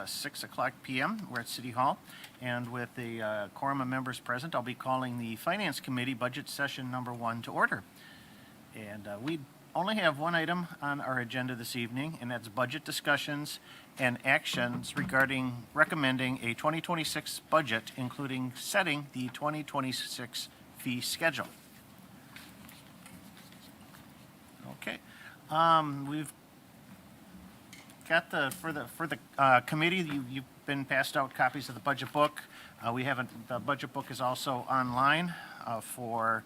6 o'clock p.m. We're at City Hall, and with the quorum of members present, I'll be calling the Finance Committee Budget Session Number 1 to order. And we only have one item on our agenda this evening, and that's budget discussions and actions regarding recommending a 2026 budget, including setting the 2026 fee schedule. Okay. We've got for the committee, you've been passed out copies of the budget book. The budget book is also online for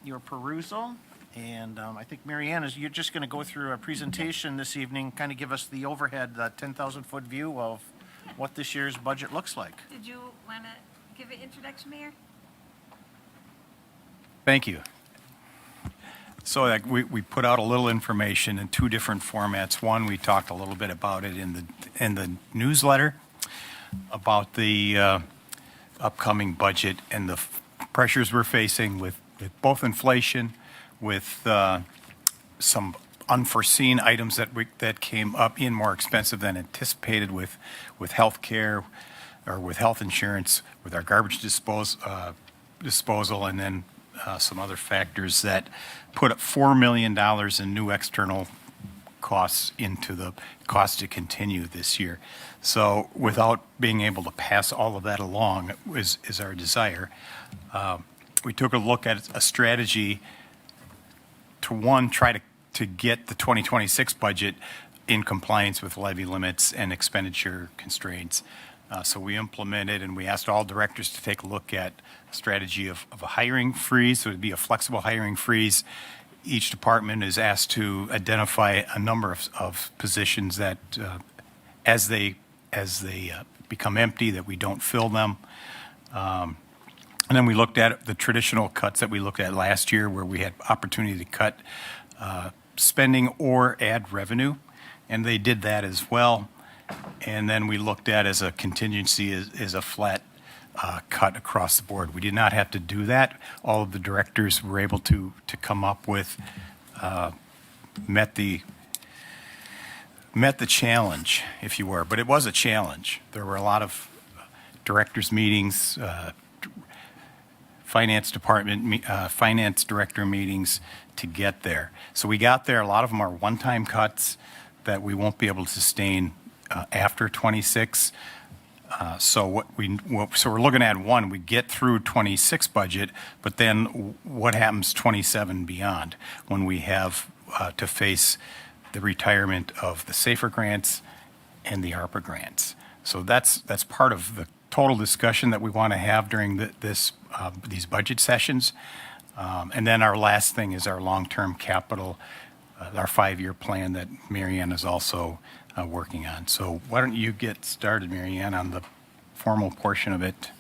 your perusal. And I think Mary Ann, you're just going to go through a presentation this evening, kind of give us the overhead, the 10,000-foot view of what this year's budget looks like. Did you want to give an introduction, Mayor? Thank you. So we put out a little information in two different formats. One, we talked a little bit about it in the newsletter about the upcoming budget and the pressures we're facing with both inflation, with some unforeseen items that came up in more expensive than anticipated with health care or with health insurance, with our garbage disposal, and then some other factors that put up $4 million in new external costs into the cost to continue this year. So without being able to pass all of that along is our desire. We took a look at a strategy to, one, try to get the 2026 budget in compliance with levy limits and expenditure constraints. So we implemented, and we asked all directors to take a look at a strategy of a hiring freeze. So it would be a flexible hiring freeze. Each department is asked to identify a number of positions that, as they become empty, that we don't fill them. And then we looked at the traditional cuts that we looked at last year, where we had opportunity to cut spending or add revenue, and they did that as well. And then we looked at as a contingency is a flat cut across the board. We did not have to do that. All of the directors were able to come up with met the challenge, if you were. But it was a challenge. There were a lot of directors meetings, finance director meetings to get there. So we got there. A lot of them are one-time cuts that we won't be able to sustain after 26. So we're looking at, one, we get through 26 budget, but then what happens 27 beyond when we have to face the retirement of the SAFER grants and the ARPA grants. So that's part of the total discussion that we want to have during these budget sessions. And then our last thing is our long-term capital, our 5-year plan that Mary Ann is also working on. So why don't you get started, Mary Ann, on the formal portion of it,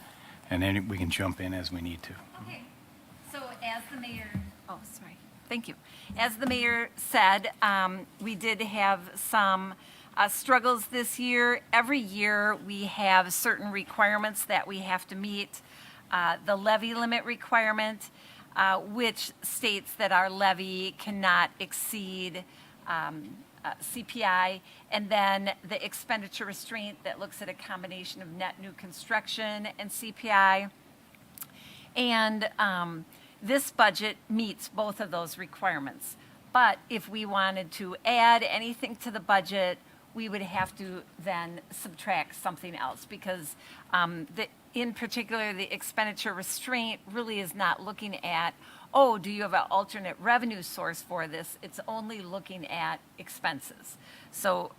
and then we can jump in as we need to. Okay. So as the mayor, thank you. As the mayor said, we did have some struggles this year. Every year we have certain requirements that we have to meet. The levy limit requirement, which states that our levy cannot exceed CPI, and then the expenditure restraint that looks at a combination of net new construction and CPI. And this budget meets both of those requirements. But if we wanted to add anything to the budget, we would have to then subtract something else, because in particular, the expenditure restraint really is not looking at, do you have an alternate revenue source for this? It's only looking at expenses. So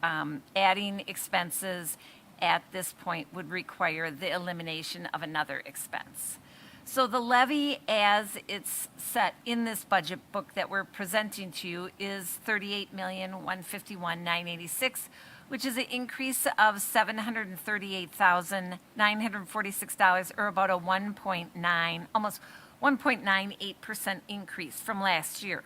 adding expenses at this point would require the elimination of another expense. So the levy, as it's set in this budget book that we're presenting to you, is $38,151,986, which is an increase of $738,946, or about a 1.9, almost 1.98% increase from last year.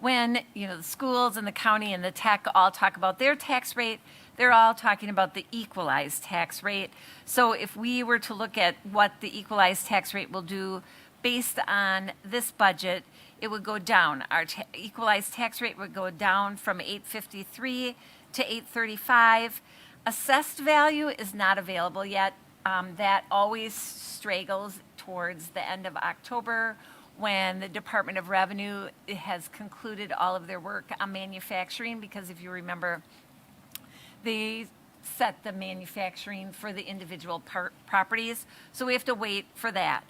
When the schools and the county and the tech all talk about their tax rate, they're all talking about the equalized tax rate. So if we were to look at what the equalized tax rate will do based on this budget, it would go down. Our equalized tax rate would go down from 853 to 835. Assessed value is not available yet. That always straggles towards the end of October when the Department of Revenue has concluded all of their work on manufacturing, because if you remember, they set the manufacturing for the individual properties, so we have to wait for that.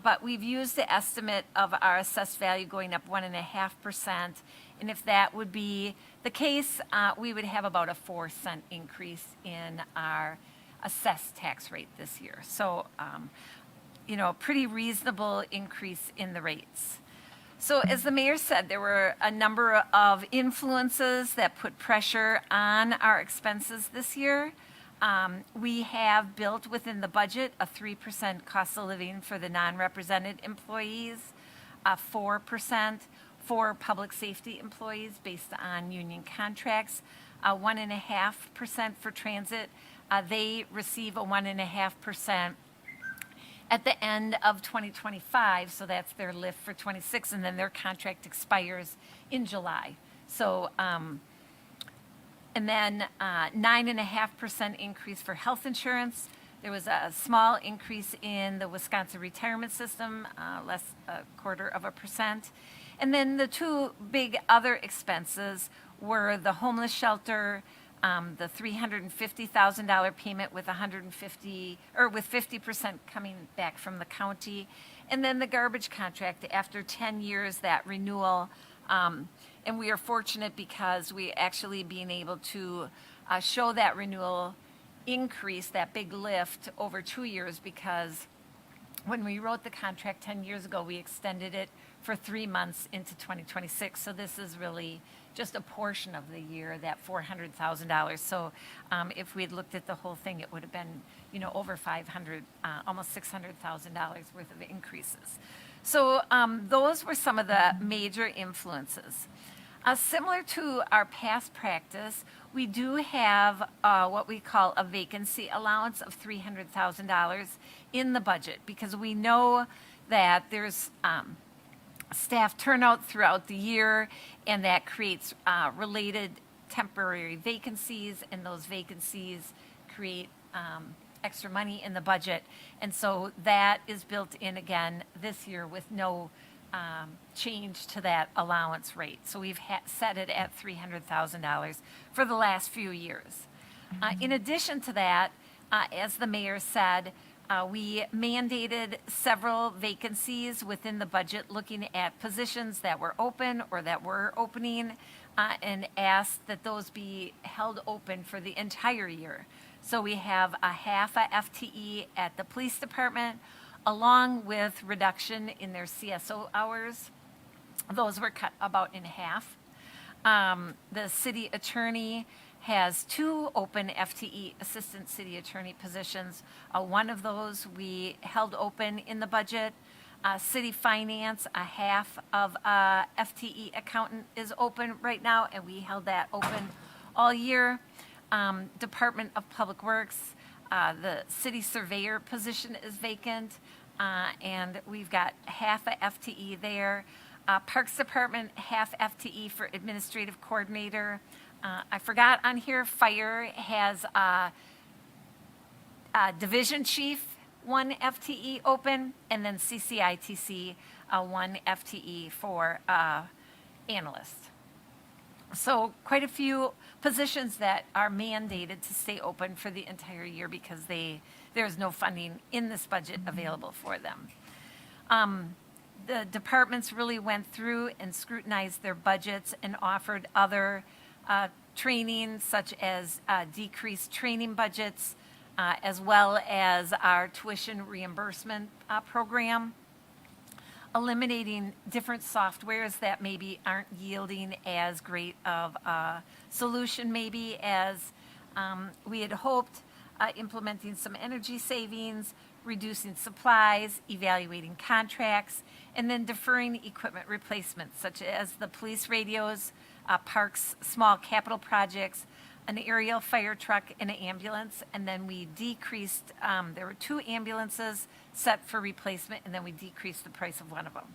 But we've used the estimate of our assessed value going up 1.5%, and if that would be the case, we would have about a 4-cent increase in our assessed tax rate this year. So, a pretty reasonable increase in the rates. So as the mayor said, there were a number of influences that put pressure on our expenses this year. We have built within the budget a 3% cost of living for the non-represented employees, 4% for public safety employees based on union contracts, 1.5% for transit. They receive a 1.5% at the end of 2025, so that's their lift for 26, and then their contract expires in July. So, and then 9.5% increase for health insurance. There was a small increase in the Wisconsin retirement system, less 0.25%. And then the two big other expenses were the homeless shelter, the $350,000 payment with 50% coming back from the county, and then the garbage contract after 10 years, that renewal. And we are fortunate because we actually being able to show that renewal increase, that big lift over 2 years, because when we wrote the contract 10 years ago, we extended it for 3 months into 2026. So this is really just a portion of the year, that $400,000. So if we had looked at the whole thing, it would have been, over 500, almost $600,000 worth of increases. So those were some of the major influences. Similar to our past practice, we do have what we call a vacancy allowance of $300,000 in the budget, because we know that there's staff turnout throughout the year, and that creates related temporary vacancies, and those vacancies create extra money in the budget. And so that is built in again this year with no change to that allowance rate. So we've set it at $300,000 for the last few years. In addition to that, as the mayor said, we mandated several vacancies within the budget, looking at positions that were open or that were opening, and asked that those be held open for the entire year. So we have a half a FTE at the police department, along with reduction in their CSO hours. Those were cut about in half. The city attorney has 2 open FTE assistant city attorney positions. One of those we held open in the budget. City finance, a half of FTE accountant is open right now, and we held that open all year. Department of Public Works, the city surveyor position is vacant, and we've got half a FTE there. Parks Department, half FTE for administrative coordinator. I forgot on here, fire has a division chief, 1 FTE open, and then CCITC, 1 FTE for analyst. So quite a few positions that are mandated to stay open for the entire year because there's no funding in this budget available for them. The departments really went through and scrutinized their budgets and offered other training, such as decreased training budgets, as well as our tuition reimbursement program, eliminating different softwares that maybe aren't yielding as great of a solution maybe as we had hoped, implementing some energy savings, reducing supplies, evaluating contracts, and then deferring equipment replacements, such as the police radios, parks, small capital projects, an aerial fire truck, and an ambulance. And then we decreased, there were 2 ambulances set for replacement, and then we decreased the price of one of them.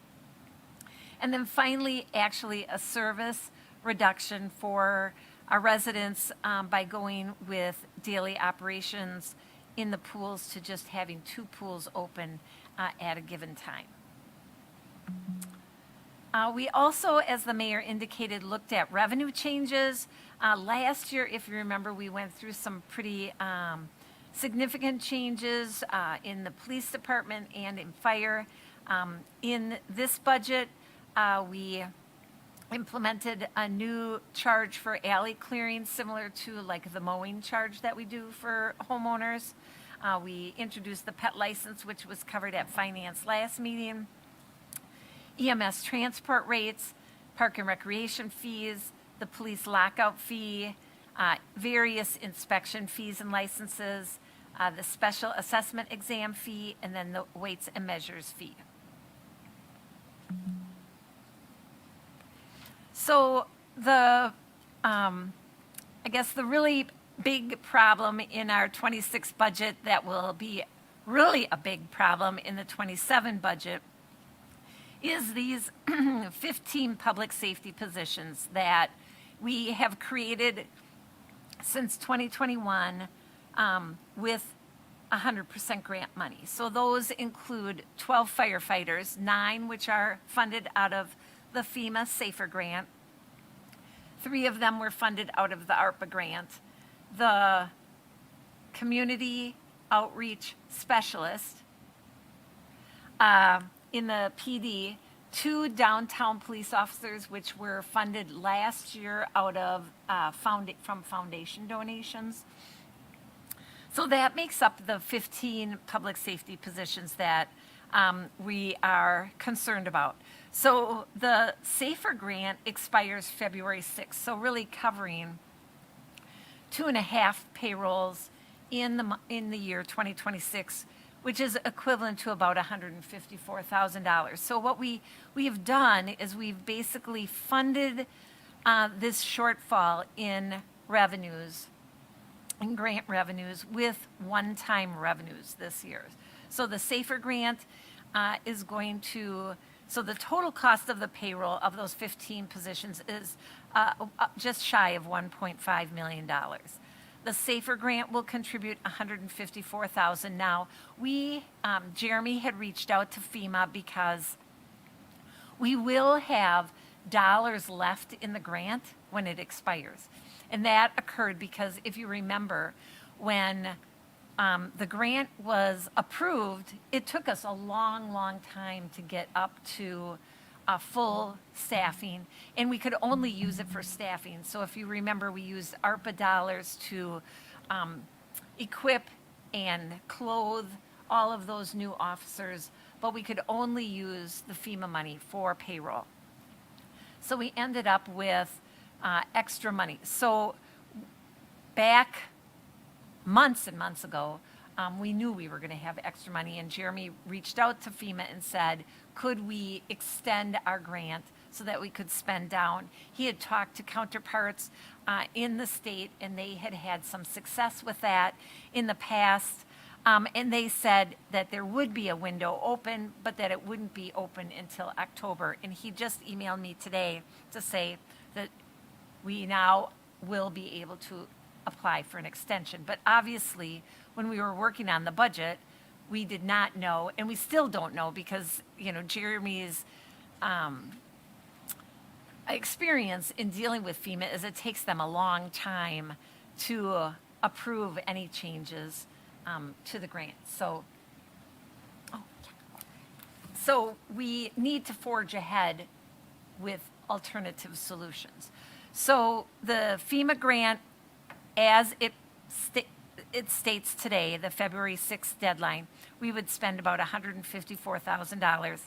And then finally, actually a service reduction for our residents by going with daily operations in the pools to just having 2 pools open at a given time. We also, as the mayor indicated, looked at revenue changes. Last year, if you remember, we went through some pretty significant changes in the police department and in fire. In this budget, we implemented a new charge for alley clearing, similar to like the mowing charge that we do for homeowners. We introduced the pet license, which was covered at finance last meeting. EMS transport rates, park and recreation fees, the police lockout fee, various inspection fees and licenses, the special assessment exam fee, and then the weights and measures fee. So I guess the really big problem in our 26 budget that will be really a big problem in the 27 budget is these 15 public safety positions that we have created since 2021 with 100% grant money. So those include 12 firefighters, 9 which are funded out of the FEMA SAFER grant. 3 of them were funded out of the ARPA grant. The community outreach specialist in the PD, 2 downtown police officers, which were funded last year out of from foundation donations. So that makes up the 15 public safety positions that we are concerned about. So the SAFER grant expires February 6th, so really covering 2.5 payrolls in the year 2026, which is equivalent to about $154,000. So what we have done is we've basically funded this shortfall in revenues, in grant revenues, with one-time revenues this year. So the SAFER grant is going to, so the total cost of the payroll of those 15 positions is just shy of $1.5 million. The SAFER grant will contribute $154,000. Now, Jeremy had reached out to FEMA because we will have dollars left in the grant when it expires. And that occurred because if you remember, when the grant was approved, it took us a long, long time to get up to full staffing, and we could only use it for staffing. So if you remember, we used ARPA dollars to equip and clothe all of those new officers, but we could only use the FEMA money for payroll. So we ended up with extra money. So back months and months ago, we knew we were going to have extra money, and Jeremy reached out to FEMA and said, could we extend our grant so that we could spend down? He had talked to counterparts in the state, and they had had some success with that in the past. And they said that there would be a window open, but that it wouldn't be open until October. And he just emailed me today to say that we now will be able to apply for an extension. But obviously, when we were working on the budget, we did not know, and we still don't know, because Jeremy's experience in dealing with FEMA is it takes them a long time to approve any changes to the grant. So we need to forge ahead with alternative solutions. So the FEMA grant, as it states today, the February 6th deadline, we would spend about $154,000.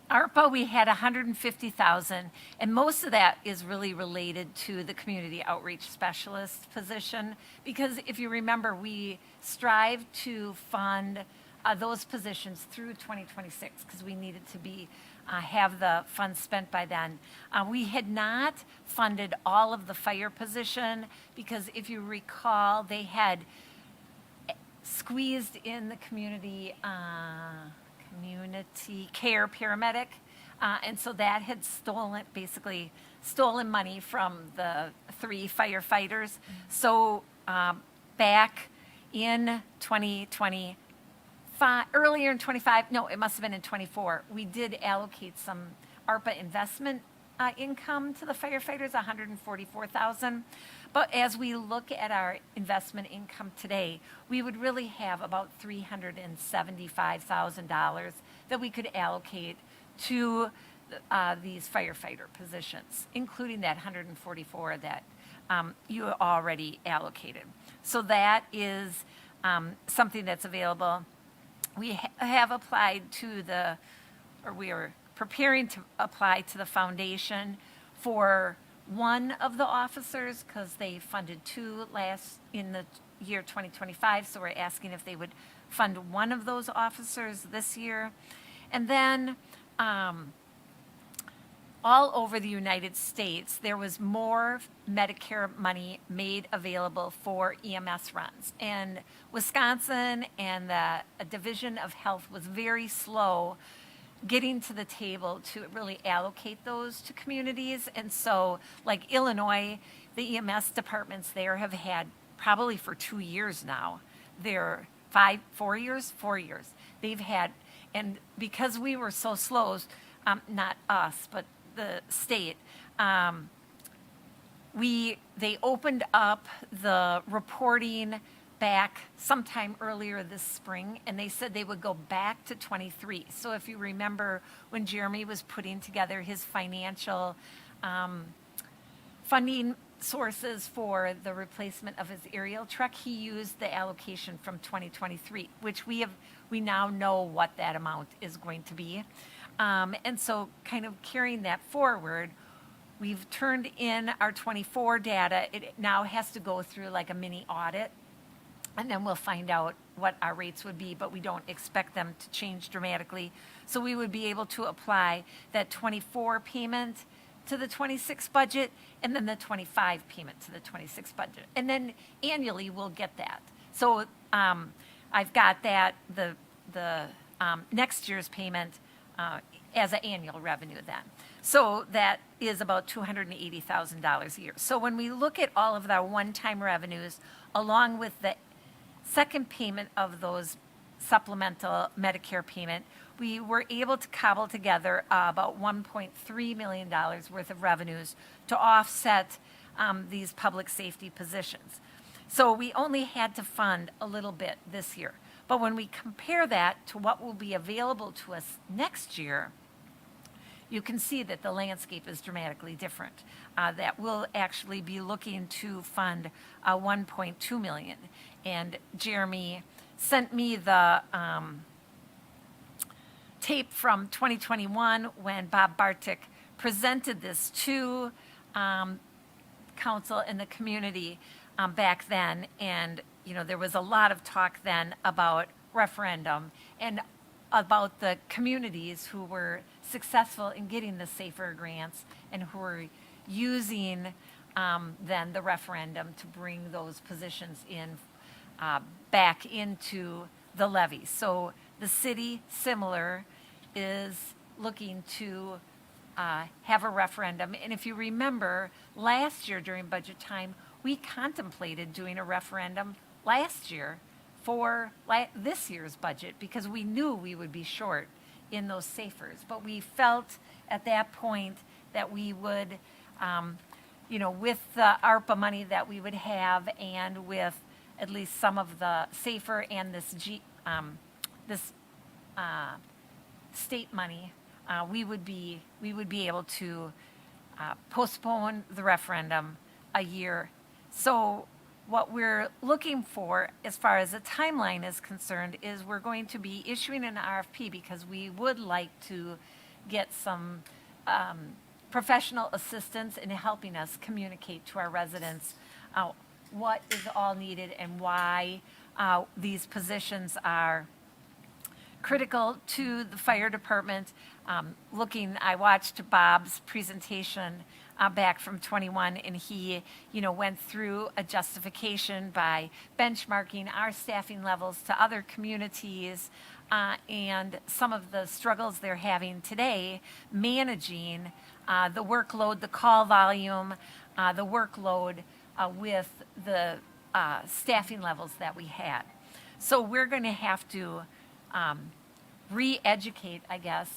ARPA, we had $150,000, and most of that is really related to the community outreach specialist position, because if you remember, we strive to fund those positions through 2026 because we needed to have the funds spent by then. We had not funded all of the fire position because if you recall, they had squeezed in the community care paramedic, and so that had stolen basically stolen money from the 3 firefighters. So back in 2025, earlier in 25, no, it must have been in 24, we did allocate some ARPA investment income to the firefighters, 144,000. But as we look at our investment income today, we would really have about $375,000 that we could allocate to these firefighter positions, including that 144 that you already allocated. So that is something that's available. We have applied to we are preparing to apply to the foundation for one of the officers because they funded 2 in the year 2025. So we're asking if they would fund one of those officers this year. And then all over the United States, there was more Medicare money made available for EMS runs. And Wisconsin and the Division of Health was very slow getting to the table to really allocate those to communities. And so, like Illinois, the EMS departments there have had probably for 2 years now. They're 4 years? 4 years. They've had, and because we were so slow, not us, but the state, they opened up the reporting back sometime earlier this spring, and they said they would go back to 23. So if you remember when Jeremy was putting together his financial funding sources for the replacement of his aerial truck, he used the allocation from 2023, which we now know what that amount is going to be. And so kind of carrying that forward, we've turned in our 24 data. It now has to go through like a mini audit, and then we'll find out what our rates would be, but we don't expect them to change dramatically. So we would be able to apply that 24 payment to the 26 budget, and then the 25 payment to the 26 budget. And then annually we'll get that. So I've got that, the next year's payment as an annual revenue then. So that is about $280,000 a year. So when we look at all of our one-time revenues, along with the second payment of those supplemental Medicare payment, we were able to cobble together about $1.3 million worth of revenues to offset these public safety positions. So we only had to fund a little bit this year. But when we compare that to what will be available to us next year, you can see that the landscape is dramatically different. That we'll actually be looking to fund $1.2 million. And Jeremy sent me the tape from 2021 when Bob Bartik presented this to council and the community back then. And, you know, there was a lot of talk then about referendum and about the communities who were successful in getting the SAFER grants and who were using then the referendum to bring those positions in back into the levy. So the city, similar, is looking to have a referendum. And if you remember, last year during budget time, we contemplated doing a referendum last year for this year's budget because we knew we would be short in those SAFERs. But we felt at that point that we would, you know, with the ARPA money that we would have and with at least some of the SAFER and this state money, we would be able to postpone the referendum a year. So what we're looking for as far as the timeline is concerned is we're going to be issuing an RFP because we would like to get some professional assistance in helping us communicate to our residents what is all needed and why these positions are critical to the fire department. I watched Bob's presentation back from 21, and he, you know, went through a justification by benchmarking our staffing levels to other communities and some of the struggles they're having today managing the workload, the call volume, the workload with the staffing levels that we had. So we're going to have to re-educate, I guess,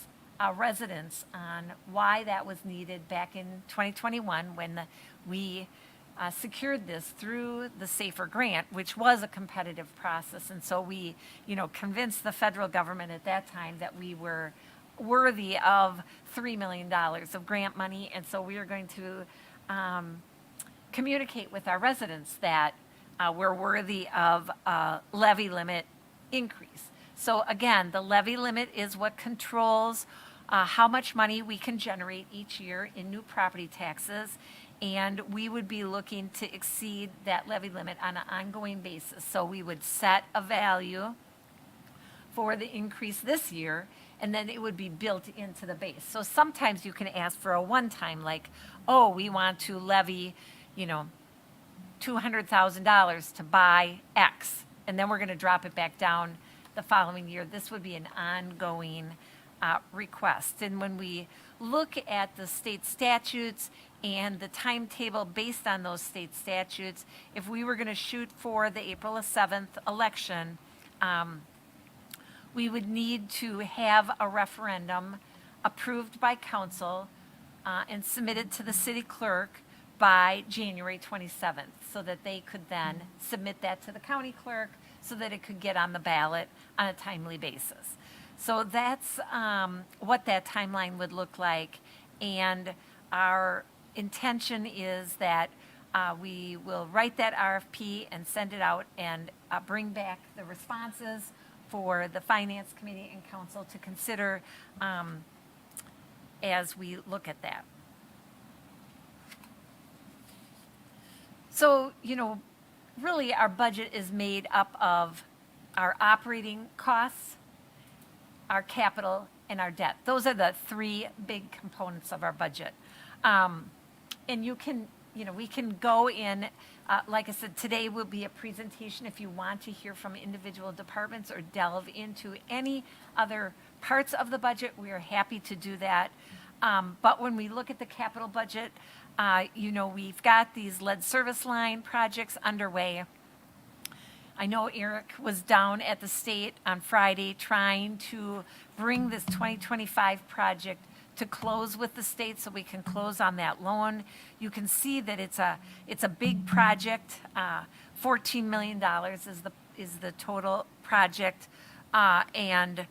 residents on why that was needed back in 2021 when we secured this through the SAFER grant, which was a competitive process. And so we, convinced the federal government at that time that we were worthy of $3 million of grant money. And so we are going to communicate with our residents that we're worthy of a levy limit increase. So again, the levy limit is what controls how much money we can generate each year in new property taxes. And we would be looking to exceed that levy limit on an ongoing basis. So we would set a value for the increase this year, and then it would be built into the base. So sometimes you can ask for a one-time, like, oh, we want to levy, $200,000 to buy X, and then we're going to drop it back down the following year. This would be an ongoing request. And when we look at the state statutes and the timetable based on those state statutes, if we were going to shoot for the April 7th election, we would need to have a referendum approved by council and submitted to the city clerk by January 27th, so that they could then submit that to the county clerk so that it could get on the ballot on a timely basis. So that's what that timeline would look like. And our intention is that we will write that RFP and send it out and bring back the responses for the Finance Committee and Council to consider as we look at that. So, really our budget is made up of our operating costs, our capital, and our debt. Those are the three big components of our budget. And we can go in, like I said, today will be a presentation if you want to hear from individual departments or delve into any other parts of the budget. We are happy to do that. But when we look at the capital budget, we've got these lead service line projects underway. I know Eric was down at the state on Friday trying to bring this 2025 project to close with the state so we can close on that loan. You can see that it's a big project. $14 million is the total project, and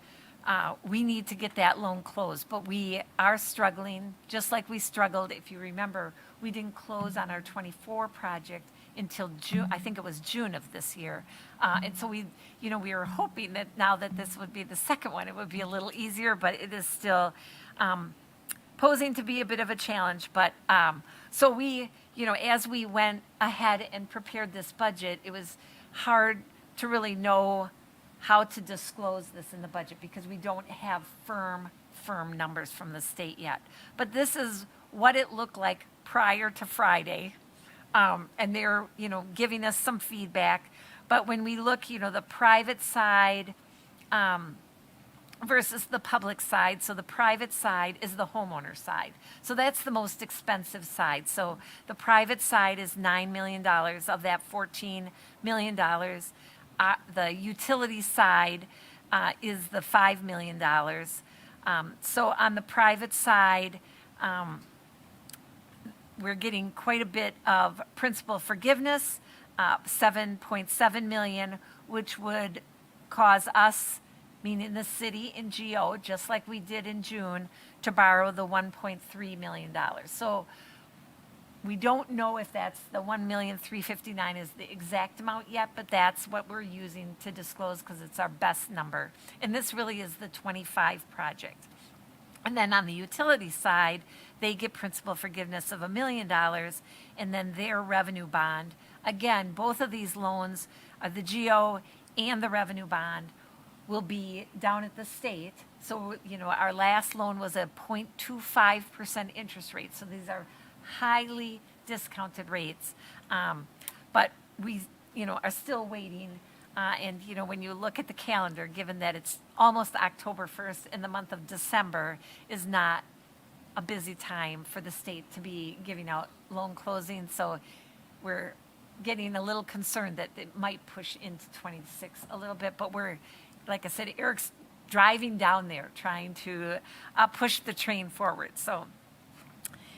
we need to get that loan closed. But we are struggling, just like we struggled. If you remember, we didn't close on our 24 project until June. I think it was June of this year. And so we were hoping that now that this would be the second one, it would be a little easier, but it is still posing to be a bit of a challenge. But so we, as we went ahead and prepared this budget, it was hard to really know how to disclose this in the budget because we don't have firm numbers from the state yet. But this is what it looked like prior to Friday. And they're, giving us some feedback. But when we look, the private side versus the public side, so the private side is the homeowner side. So that's the most expensive side. So the private side is $9 million of that $14 million. The utility side is the $5 million. So on the private side, we're getting quite a bit of principal forgiveness, $7.7 million, which would cause us, meaning the city and GO, just like we did in June, to borrow the $1.3 million. So we don't know if that's the $1,359,000 is the exact amount yet, but that's what we're using to disclose because it's our best number. And this really is the 25 project. And then on the utility side, they get principal forgiveness of $1 million, and then their revenue bond. Again, both of these loans, the GO and the revenue bond, will be down at the state. So, our last loan was a 0.25% interest rate. So these are highly discounted rates. But we, are still waiting. And, when you look at the calendar, given that it's almost October 1st and the month of December is not a busy time for the state to be giving out loan closings, so we're getting a little concerned that it might push into 26 a little bit, but we're, like I said, Eric's driving down there trying to push the train forward, so.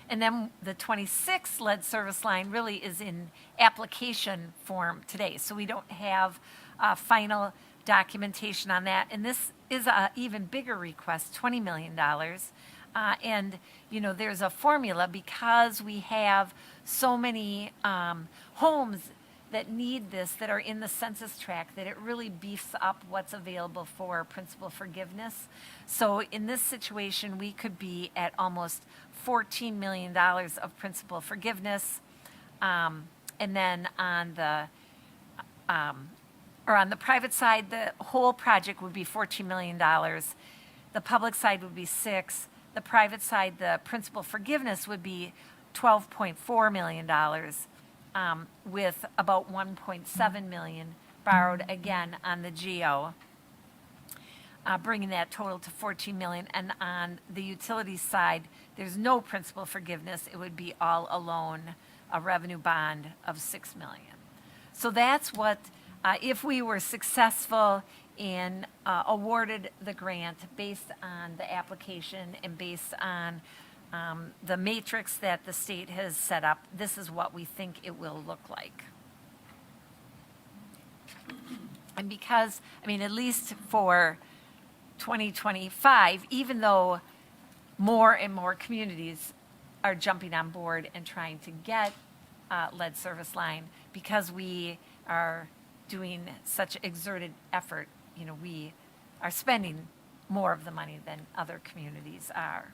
And then the 26 lead service line really is in application form today, so we don't have final documentation on that. And this is an even bigger request, $20 million. And, you know, there's a formula because we have so many homes that need this, that are in the census tract, that it really beefs up what's available for principal forgiveness. So in this situation, we could be at almost $14 million of principal forgiveness. And then on the private side, the whole project would be $14 million. The public side would be $6 million. The private side, the principal forgiveness would be $12.4 million, with about $1.7 million borrowed again on the GO, bringing that total to $14 million. And on the utility side, there's no principal forgiveness. It would be all a loan, a revenue bond of $6 million. So that's what, if we were successful in awarded the grant based on the application and based on the matrix that the state has set up, this is what we think it will look like. And because, I mean, at least for 2025, even though more and more communities are jumping on board and trying to get lead service line, because we are doing such exerted effort, you know, we are spending more of the money than other communities are.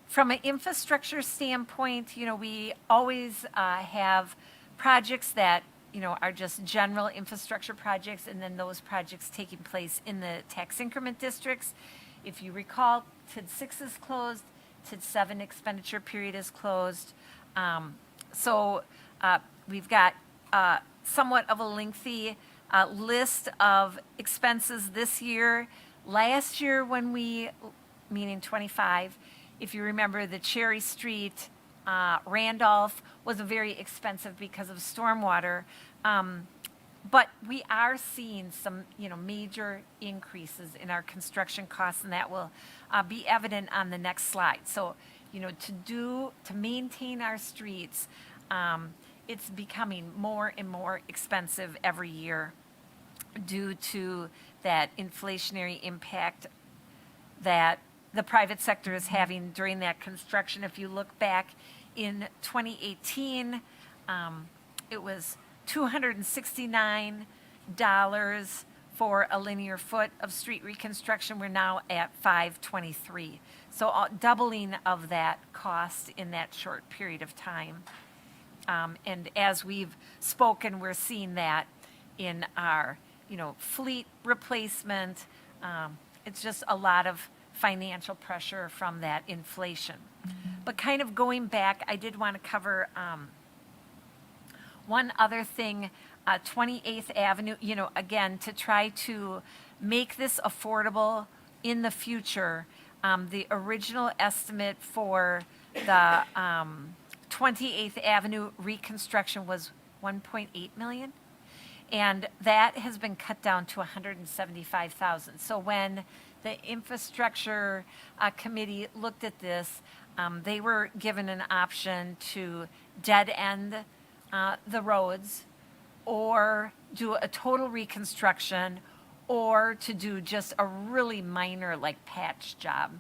From an infrastructure standpoint, you know, we always have projects that, you know, are just general infrastructure projects, and then those projects taking place in the tax increment districts. If you recall, TID 6 is closed, TID 7 expenditure period is closed. So we've got somewhat of a lengthy list of expenses this year. Last year when we, meaning 25, if you remember, the Cherry Street, Randolph was very expensive because of stormwater. But we are seeing some, you know, major increases in our construction costs, and that will be evident on the next slide. So, you know, to maintain our streets, it's becoming more and more expensive every year due to that inflationary impact that the private sector is having during that construction. If you look back in 2018, it was $269 for a linear foot of street reconstruction. We're now at $523. So doubling of that cost in that short period of time. And as we've spoken, we're seeing that in our, you know, fleet replacement. It's just a lot of financial pressure from that inflation. But kind of going back, I did want to cover one other thing, 28th Avenue, you know, again, to try to make this affordable in the future. The original estimate for the 28th Avenue reconstruction was $1.8 million. And that has been cut down to $175,000. So when the infrastructure committee looked at this, they were given an option to dead end the roads, or do a total reconstruction, or to do just a really minor, like, patch job.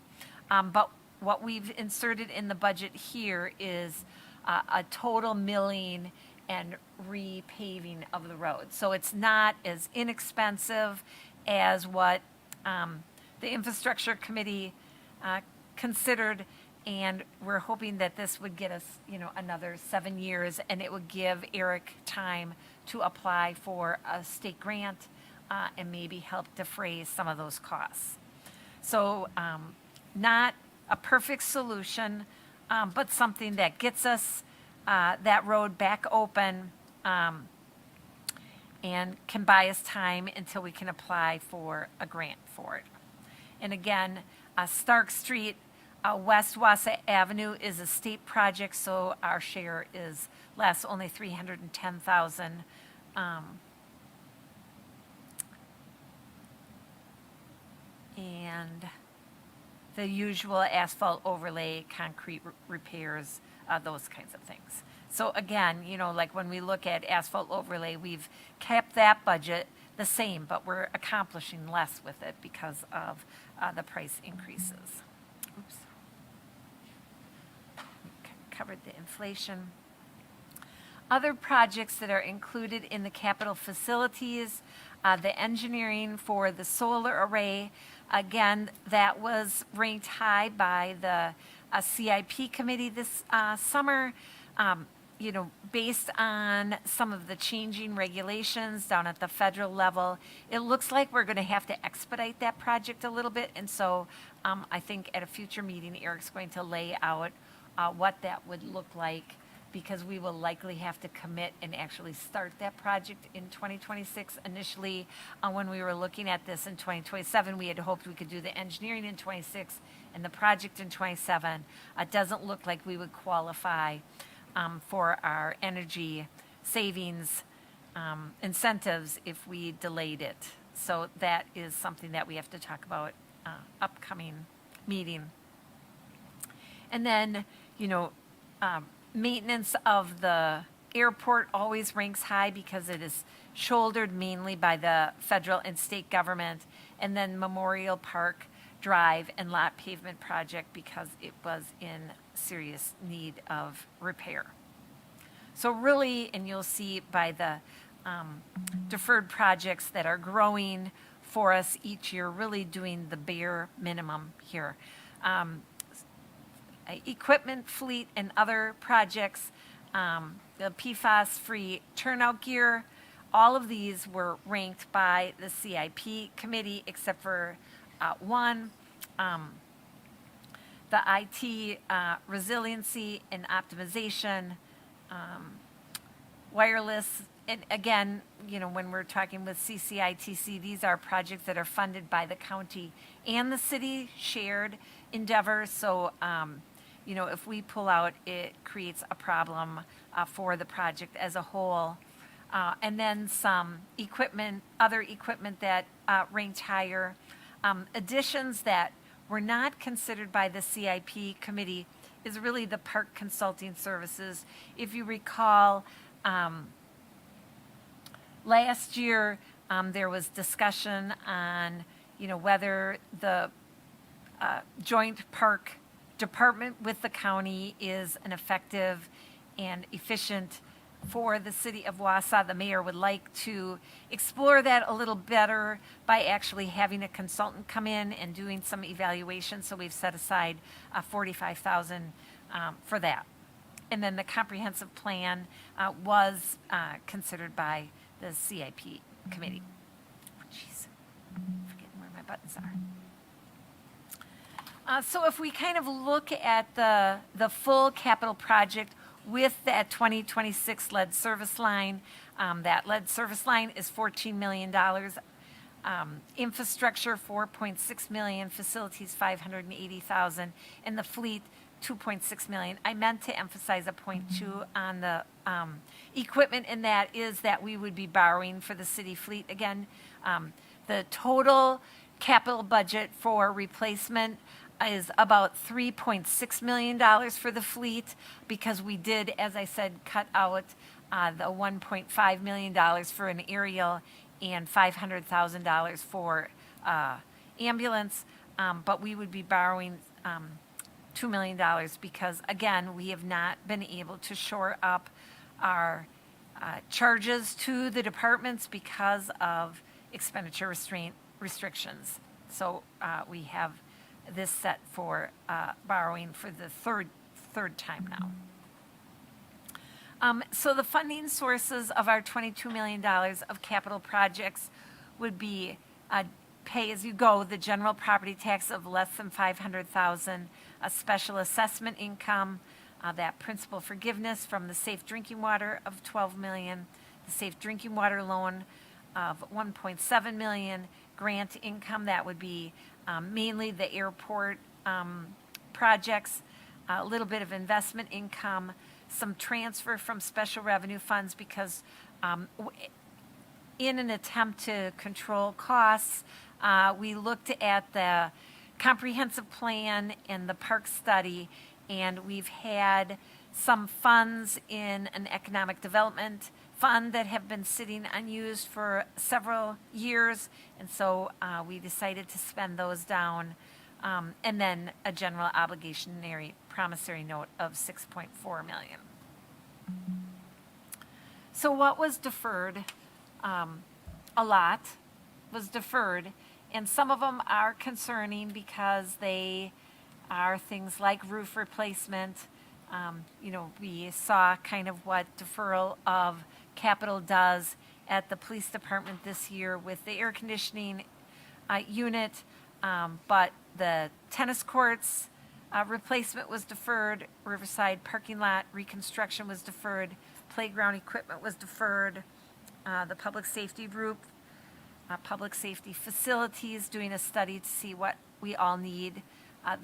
But what we've inserted in the budget here is a total milling and repaving of the road. So it's not as inexpensive as what the infrastructure committee considered, and we're hoping that this would get us, you know, another 7 years, and it would give Eric time to apply for a state grant and maybe help defray some of those costs. So not a perfect solution, but something that gets us that road back open and can buy us time until we can apply for a grant for it. And again, Stark Street, West Wausau Avenue is a state project, so our share is less, only 310,000. And the usual asphalt overlay, concrete repairs, those kinds of things. So again, like when we look at asphalt overlay, we've kept that budget the same, but we're accomplishing less with it because of the price increases. Oops. Covered the inflation. Other projects that are included in the capital facilities, the engineering for the solar array, again, that was ranked high by the CIP committee this summer. Based on some of the changing regulations down at the federal level, it looks like we're going to have to expedite that project a little bit. And so I think at a future meeting, Eric's going to lay out what that would look like, because we will likely have to commit and actually start that project in 2026. Initially, when we were looking at this in 2027, we had hoped we could do the engineering in 26 and the project in 27. It doesn't look like we would qualify for our energy savings incentives if we delayed it. So that is something that we have to talk about upcoming meeting. And then, maintenance of the airport always ranks high because it is shouldered mainly by the federal and state government. And then Memorial Park Drive and lot pavement project because it was in serious need of repair. So really, and you'll see by the deferred projects that are growing for us each year, really doing the bare minimum here. Equipment, fleet, and other projects, the PFAS-free turnout gear, all of these were ranked by the CIP committee except for one. The IT resiliency and optimization, wireless, and again, when we're talking with CCITC, these are projects that are funded by the county and the city shared endeavors. So, if we pull out, it creates a problem for the project as a whole. And then some equipment, other equipment that ranked higher. Additions that were not considered by the CIP committee is really the park consulting services. If you recall, last year there was discussion on, whether the joint park department with the county is an effective and efficient for the city of Wausau. The mayor would like to explore that a little better by actually having a consultant come in and doing some evaluation. So we've set aside $45,000 for that. And then the comprehensive plan was considered by the CIP committee. Jeez, forgetting where my buttons are. So if we kind of look at the full capital project with that 2026 lead service line, that lead service line is $14 million. Infrastructure, $4.6 million. Facilities, $580,000. And the fleet, $2.6 million. I meant to emphasize a point too on the equipment, and that is that we would be borrowing for the city fleet. Again, the total capital budget for replacement is about $3.6 million for the fleet, because we did, as I said, cut out the $1.5 million for an aerial and $500,000 for ambulance, but we would be borrowing $2 million because, again, we have not been able to shore up our charges to the departments because of expenditure restrictions. So we have this set for borrowing for the third time now. So the funding sources of our $22 million of capital projects would be pay-as-you-go, the general property tax of less than $500,000, a special assessment income, that principal forgiveness from the safe drinking water of $12 million, the safe drinking water loan of $1.7 million, grant income that would be mainly the airport projects, a little bit of investment income, some transfer from special revenue funds because in an attempt to control costs, we looked at the comprehensive plan and the park study, and we've had some funds in an economic development fund that have been sitting unused for several years, and so we decided to spend those down. And then a general obligationary promissory note of $6.4 million. So what was deferred? A lot was deferred, and some of them are concerning because they are things like roof replacement. We saw kind of what deferral of capital does at the police department this year with the air conditioning unit, but the tennis courts replacement was deferred, Riverside parking lot reconstruction was deferred, playground equipment was deferred, the public safety roof, public safety facilities, doing a study to see what we all need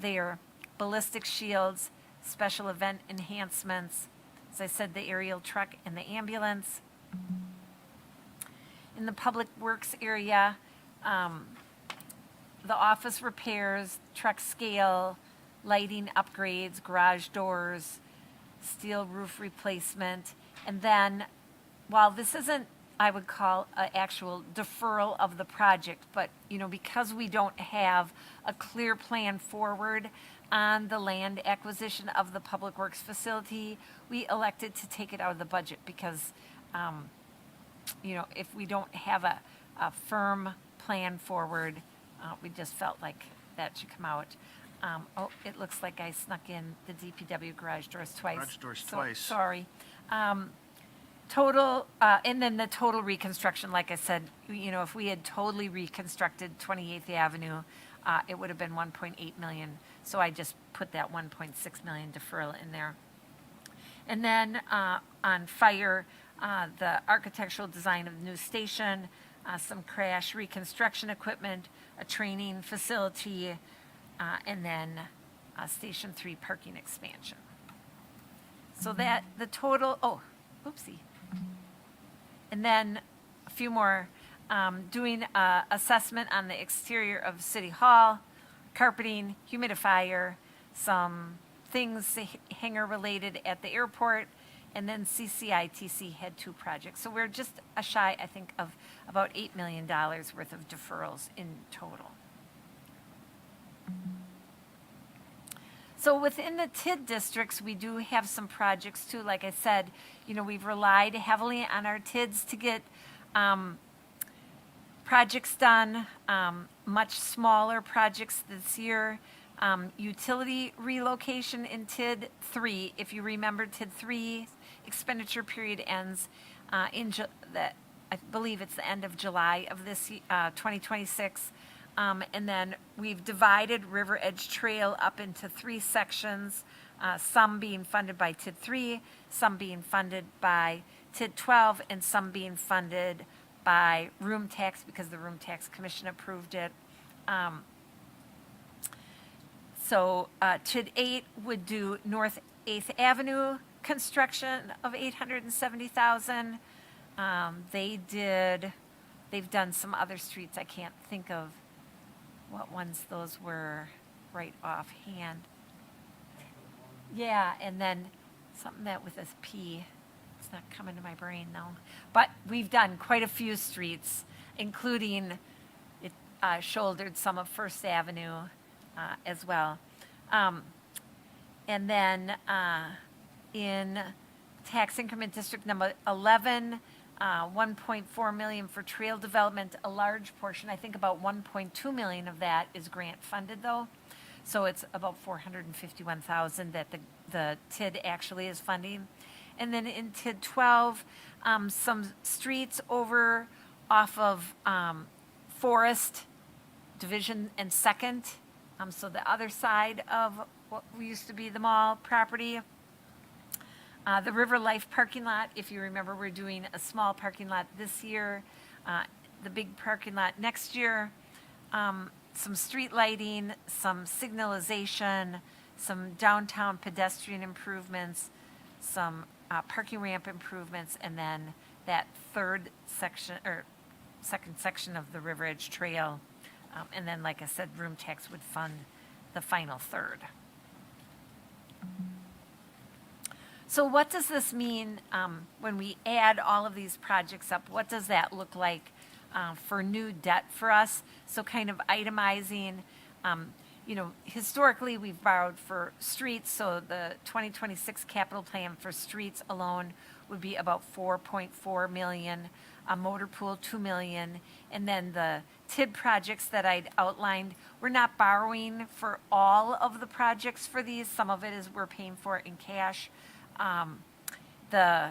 there, ballistic shields, special event enhancements, as I said, the aerial truck and the ambulance. In the public works area, the office repairs, truck scale, lighting upgrades, garage doors, steel roof replacement. And then, while this isn't, I would call an actual deferral of the project, but, because we don't have a clear plan forward on the land acquisition of the public works facility, we elected to take it out of the budget because, if we don't have a firm plan forward, we just felt like that should come out. It looks like I snuck in the DPW garage doors twice. Garage doors twice. Sorry. Total, and then the total reconstruction, like I said, if we had totally reconstructed 28th Avenue, it would have been 1.8 million. So I just put that 1.6 million deferral in there. And then on fire, the architectural design of the new station, some crash reconstruction equipment, a training facility, and then Station 3 parking expansion. So that the total, oopsie. And then a few more, doing assessment on the exterior of City Hall, carpeting, humidifier, some things hangar related at the airport, and then CCITC had 2 projects. So we're just shy, I think, of about $8 million worth of deferrals in total. So within the TID districts, we do have some projects too. Like I said, we've relied heavily on our TIDs to get projects done, much smaller projects this year. Utility relocation in TID 3. If you remember, TID 3 expenditure period ends I believe it's the end of July of this 2026. And then we've divided River Edge Trail up into 3 sections, some being funded by TID 3, some being funded by TID 12, and some being funded by room tax because the Room Tax Commission approved it. So TID 8 would do North 8th Avenue construction of $870,000. They've done some other streets. I can't think of what ones those were right offhand. Yeah, and then something that with a P. It's not coming to my brain though. But we've done quite a few streets, including it shouldered some of First Avenue as well. And then in tax increment district number 11, 1.4 million for trail development, a large portion, I think about 1.2 million of that is grant funded though. So it's about 451,000 that the TID actually is funding. And then in TID 12, some streets over off of Forest, Division and 2nd. So the other side of what used to be the mall property. The River Life parking lot, if you remember, we're doing a small parking lot this year, the big parking lot next year, some street lighting, some signalization, some downtown pedestrian improvements, some parking ramp improvements, and then that third section, or second section of the River Edge Trail. And then, like I said, room tax would fund the final third. So what does this mean when we add all of these projects up? What does that look like for new debt for us? So kind of itemizing, historically we've borrowed for streets, so the 2026 capital plan for streets alone would be about 4.4 million, a motor pool 2 million, and then the TID projects that I'd outlined, we're not borrowing for all of the projects for these. Some of it is we're paying for it in cash. The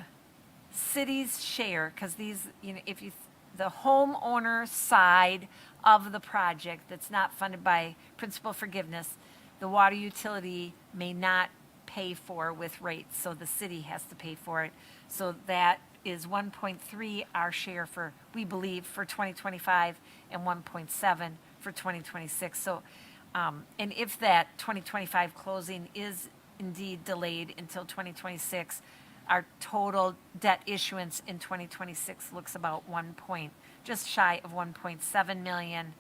city's share, because these, the homeowner side of the project that's not funded by principal forgiveness, the water utility may not pay for with rates, so the city has to pay for it. So that is 1.3 our share for, we believe, for 2025, and 1.7 for 2026. So, and if that 2025 closing is indeed delayed until 2026, our total debt issuance in 2026 looks about just shy of 1.7 million.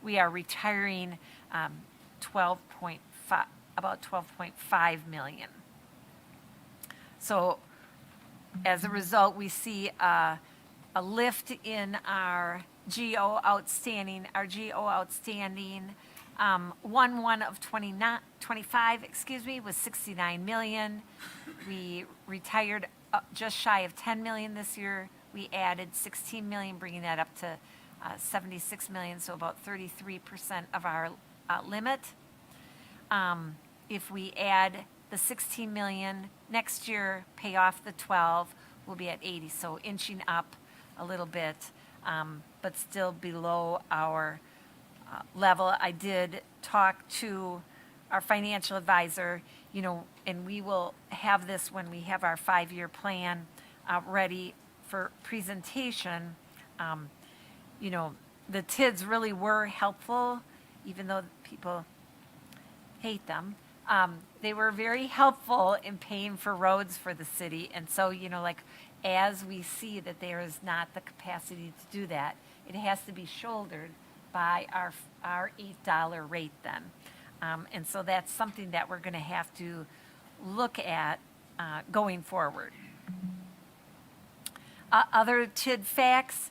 We are retiring about 12.5 million. So as a result, we see a lift in our GO outstanding. Our GO outstanding 1/1 of 25, was 69 million. We retired just shy of 10 million this year. We added 16 million, bringing that up to 76 million, so about 33% of our limit. If we add the 16 million next year, pay off the 12, we'll be at 80, so inching up a little bit, but still below our level. I did talk to our financial advisor, and we will have this when we have our 5-year plan ready for presentation. The TIDs really were helpful, even though people hate them. They were very helpful in paying for roads for the city. And so, as we see that there is not the capacity to do that, it has to be shouldered by our $8 rate then. And so that's something that we're going to have to look at going forward. Other TID facts,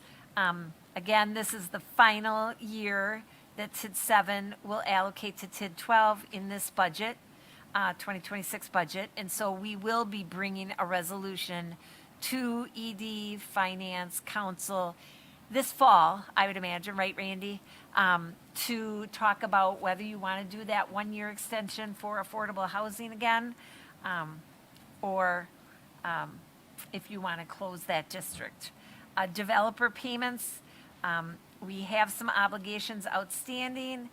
again, this is the final year that TID 7 will allocate to TID 12 in this budget, 2026 budget. And so we will be bringing a resolution to ED, Finance, Council this fall, I would imagine, right, Randy? To talk about whether you want to do that 1-year extension for affordable housing again, or if you want to close that district. Developer payments, we have some obligations outstanding.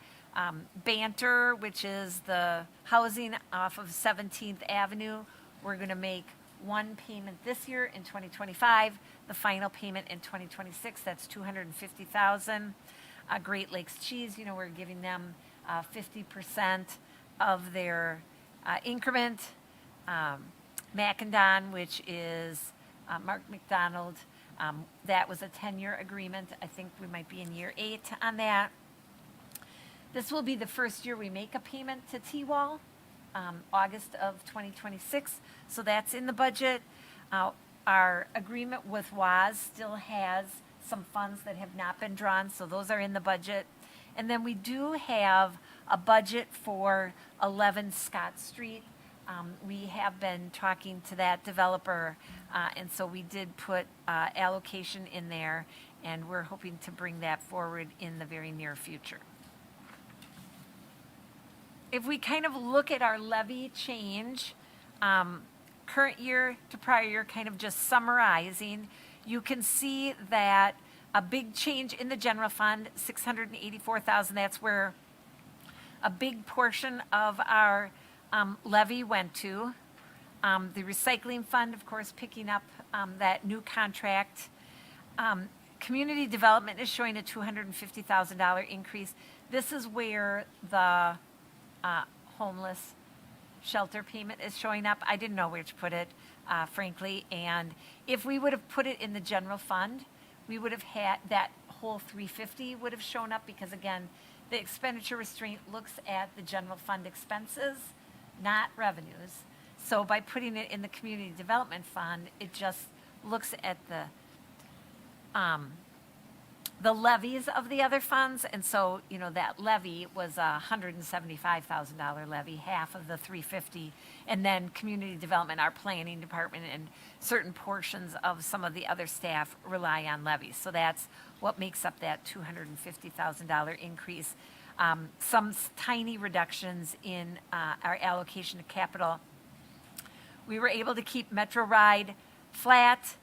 Banter, which is the housing off of 17th Avenue, we're going to make one payment this year in 2025, the final payment in 2026, that's $250,000. Great Lakes Cheese, we're giving them 50% of their increment. Macandon, which is Mark McDonald, that was a 10-year agreement. I think we might be in year 8 on that. This will be the first year we make a payment to T-Wall, August of 2026. So that's in the budget. Our agreement with WAS still has some funds that have not been drawn, so those are in the budget. And then we do have a budget for 11 Scott Street. We have been talking to that developer, and so we did put allocation in there, and we're hoping to bring that forward in the very near future. If we kind of look at our levy change, current year to prior year, kind of just summarizing, you can see that a big change in the general fund, $684,000, that's where a big portion of our levy went to. The recycling fund, of course, picking up that new contract. Community development is showing a $250,000 increase. This is where the homeless shelter payment is showing up. I didn't know where to put it, frankly. And if we would have put it in the general fund, we would have had that whole 350 would have shown up because again, the expenditure restraint looks at the general fund expenses, not revenues. So by putting it in the community development fund, it just looks at the levies of the other funds, and so, you know, that levy was a $175,000 levy, half of the 350, and then community development, our planning department, and certain portions of some of the other staff rely on levies. So that's what makes up that $250,000 increase. Some tiny reductions in our allocation of capital. We were able to keep Metro Ride flat.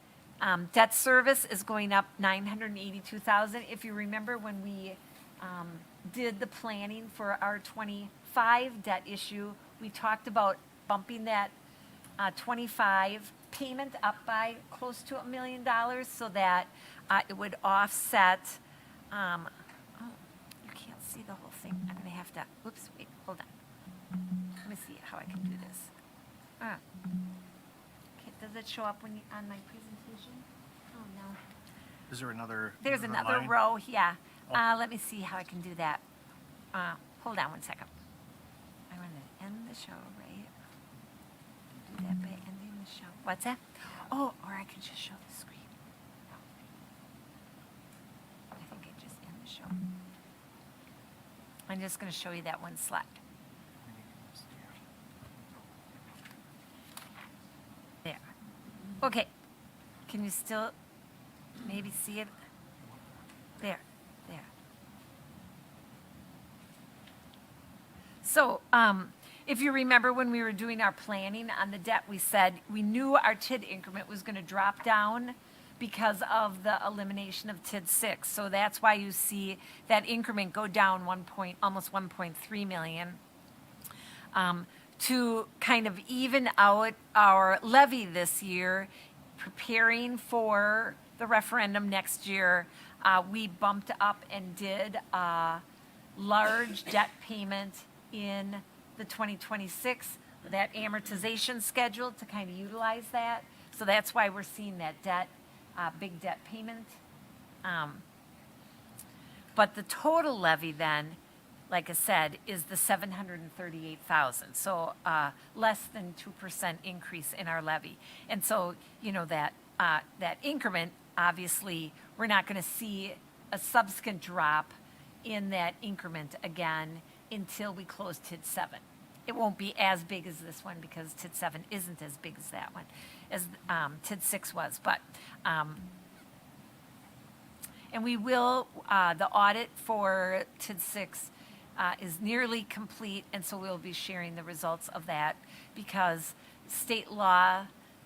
Debt service is going up $982,000. If you remember when we did the planning for our 25 debt issue, we talked about bumping that 25 payment up by close to $1 million so that it would offset. Oh, you can't see the whole thing. I'm going to have to. Oops, wait, hold on. Let me see how I can do this. Okay, does it show up when on my presentation? Oh, no. Is there another? There's another line? row, yeah. Oh. Let me see how I can do that. Hold on one second. I want to end the show, right? Do that by ending the show. What's that? Oh, or I can just show the screen. No. I think I just end the show. I'm just going to show you that one slide. There. Okay. Can you still maybe see it? There. So, if you remember when we were doing our planning on the debt, we said we knew our TID increment was going to drop down because of the elimination of TID 6. So that's why you see that increment go down almost 1.3 million. To kind of even out our levy this year, preparing for the referendum next year, we bumped up and did a large debt payment in the 2026, that amortization schedule to kind of utilize that. So that's why we're seeing that debt, big debt payment. But the total levy then, like I said, is the 738,000. So less than 2% increase in our levy. And so, you know, that increment, obviously, we're not going to see a subsequent drop in that increment again until we close TID 7. It won't be as big as this one because TID 7 isn't as big as that one, as TID 6 was. But, and we will, the audit for TID 6 is nearly complete, and so we'll be sharing the results of that because state law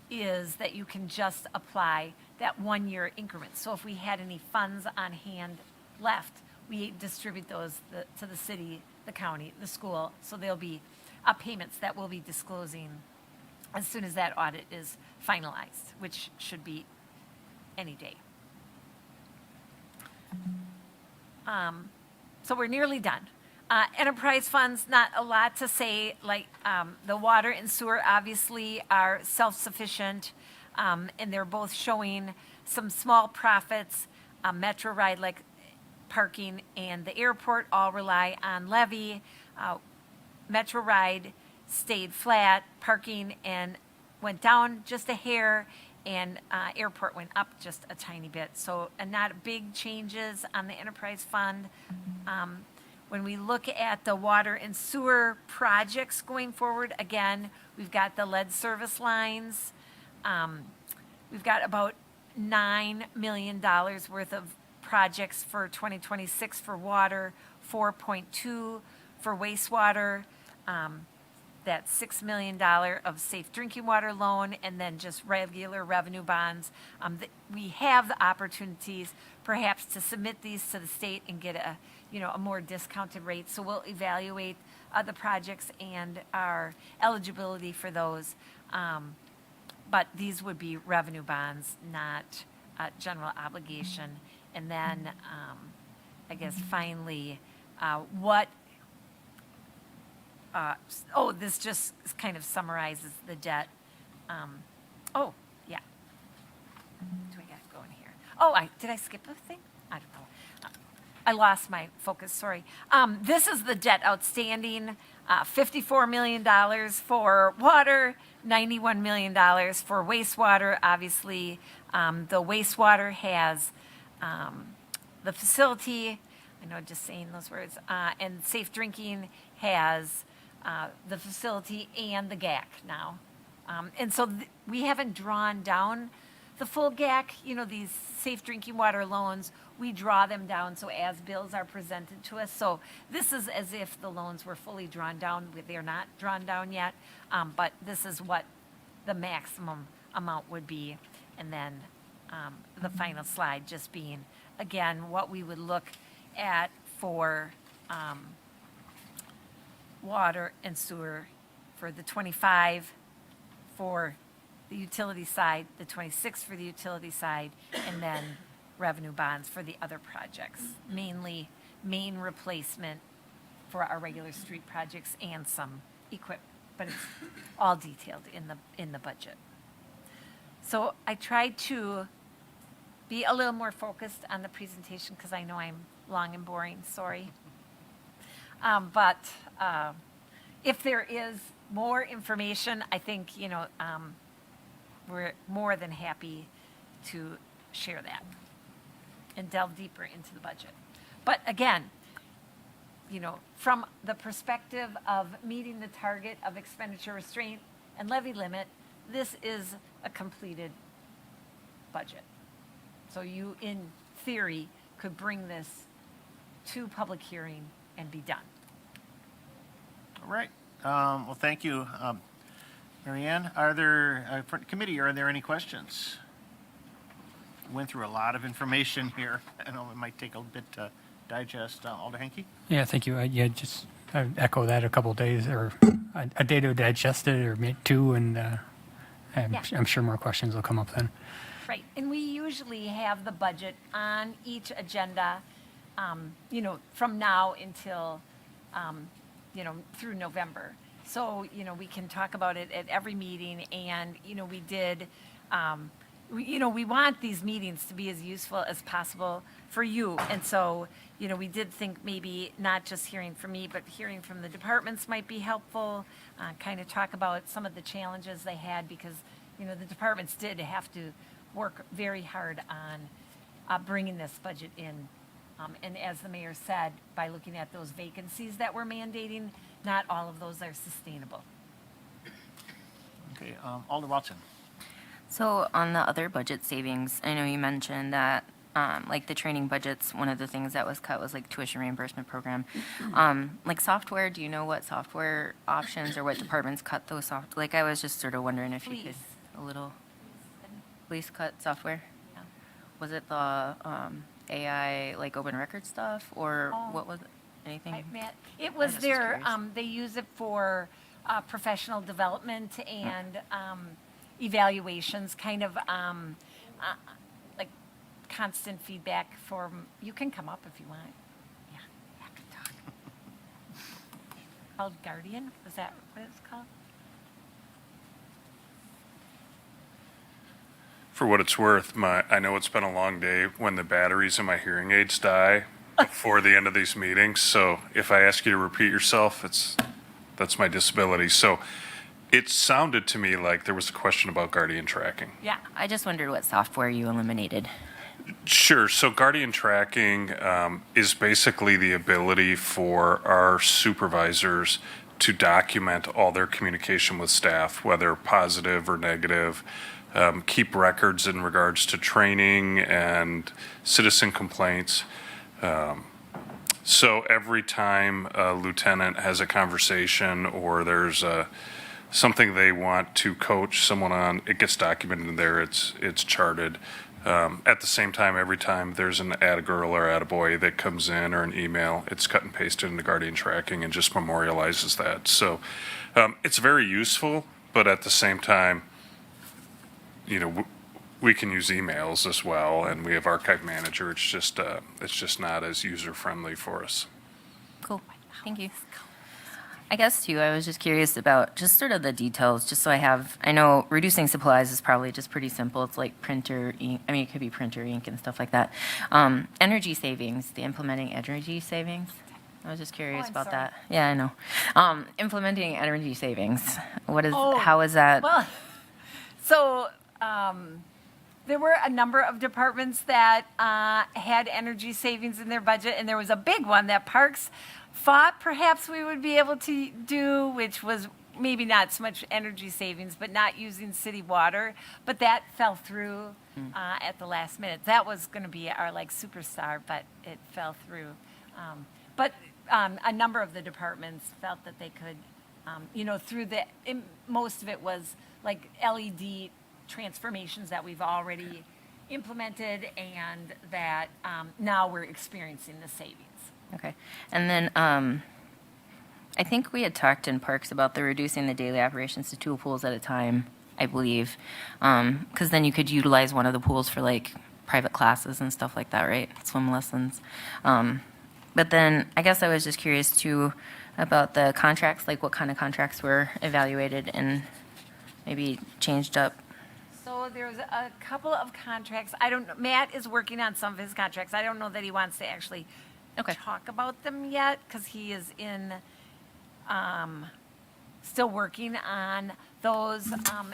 is that you can just apply that 1 year increment. So if we had any funds on hand left, we distribute those to the city, the county, the school. So there'll be payments that we'll be disclosing as soon as that audit is finalized, which should be any day. So we're nearly done. Enterprise funds, not a lot to say, like the water and sewer obviously are self-sufficient, and they're both showing some small profits. Metro Ride, like parking, and the airport all rely on levy. Metro Ride stayed flat, parking and went down just a hair, and airport went up just a tiny bit. So not big changes on the enterprise fund. When we look at the water and sewer projects going forward, again, we've got the lead service lines. We've got about $9 million worth of projects for 2026 for water, 4.2 for wastewater, that $6 million of safe drinking water loan, and then just regular revenue bonds. We have the opportunities perhaps to submit these to the state and get a more discounted rate. So we'll evaluate the projects and our eligibility for those. But these would be revenue bonds, not general obligation. And then, I guess finally, what this just kind of summarizes the debt. Oh, yeah. Do I got going here? Oh, did I skip a thing? I don't know. I lost my focus, sorry. This is the debt outstanding, $54 million for water, $91 million for wastewater. Obviously, the wastewater has the facility, I know just saying those words, and safe drinking has the facility and the GAC now. And so we haven't drawn down the full GAC, these safe drinking water loans, we draw them down so as bills are presented to us. So this is as if the loans were fully drawn down. They're not drawn down yet, but this is what the maximum amount would be. And then the final slide just being, again, what we would look at for water and sewer for the 25 for the utility side, the 26 for the utility side, and then revenue bonds for the other projects, mainly main replacement for our regular street projects and some equipment, but it's all detailed in the budget. So I tried to be a little more focused on the presentation because I know I'm long and boring, sorry. But if there is more information, I think, we're more than happy to share that and delve deeper into the budget. But again, from the perspective of meeting the target of expenditure restraint and levy limit, this is a completed budget. So you, in theory, could bring this to public hearing and be done. All right. Well, thank you. Marianne, for the committee, are there any questions? We went through a lot of information here. I know it might take a bit to digest. Alder Henke? Yeah, thank you. I echo that a couple of days or a day to digest it or maybe two, and I'm sure more questions will come up then. Right, and we usually have the budget on each agenda, from now until, through November. So, we can talk about it at every meeting, and, we did, we want these meetings to be as useful as possible for you. And so, we did think maybe not just hearing from me, but hearing from the departments might be helpful, kind of talk about some of the challenges they had because, the departments did have to work very hard on bringing this budget in. And as the mayor said, by looking at those vacancies that we're mandating, not all of those are sustainable. Okay, Alder Watson. So on the other budget savings, I know you mentioned that like the training budgets, one of the things that was cut was like tuition reimbursement program. Like software, do you know what software options or what departments cut those soft? Like I was just sort of wondering if you could police cut software. Yeah. Was it the AI like open record stuff or what was it? Anything? It was just their, curious. they use it for professional development and evaluations, kind of like constant feedback you can come up if you want. Yeah, after talk. Called Guardian, is that what it's called? For what it's worth, I know it's been a long day when the batteries in my hearing aids die before the end of these meetings. So if I ask you to repeat yourself, that's my disability. So it sounded to me like there was a question about Guardian tracking. Yeah. I just wondered what software you eliminated. Sure. So Guardian tracking is basically the ability for our supervisors to document all their communication with staff, whether positive or negative. Keep records in regards to training and citizen complaints. So every time a lieutenant has a conversation or there's something they want to coach someone on, it gets documented in there. It's charted. At the same time, every time there's an add a girl or add a boy that comes in or an email, it's cut and pasted into Guardian tracking and just memorializes that. So it's very useful, but at the same time, we can use emails as well, and we have Archive Manager. It's just not as user friendly for us. Cool. Thank you. I guess too, I was just curious about just sort of the details, just so I know reducing supplies is probably just pretty simple. It's like printer ink, I mean, it could be printer ink and stuff like that. Energy savings, the implementing energy savings. I was just curious I'm about sorry. that. Yeah, I know. Implementing energy savings. Oh, How is that? Well, so there were a number of departments that had energy savings in their budget, and there was a big one that Parks thought perhaps we would be able to do, which was maybe not so much energy savings, but not using city water. But that fell through at the last minute. That was going to be our like superstar, but it fell through. But a number of the departments felt that they could, through most of it was like LED transformations that we've already implemented, and that now we're experiencing the savings. Okay. And then I think we had talked in Parks about the reducing the daily operations to 2 pools at a time, I believe. Because then you could utilize one of the pools for like private classes and stuff like that, right? Swim lessons. But then I guess I was just curious too about the contracts, like what kind of contracts were evaluated and maybe changed up. So there's a couple of contracts. I don't know. Matt is working on some of his contracts. I don't know that he wants to actually Okay. talk about them yet because he is in still working on those.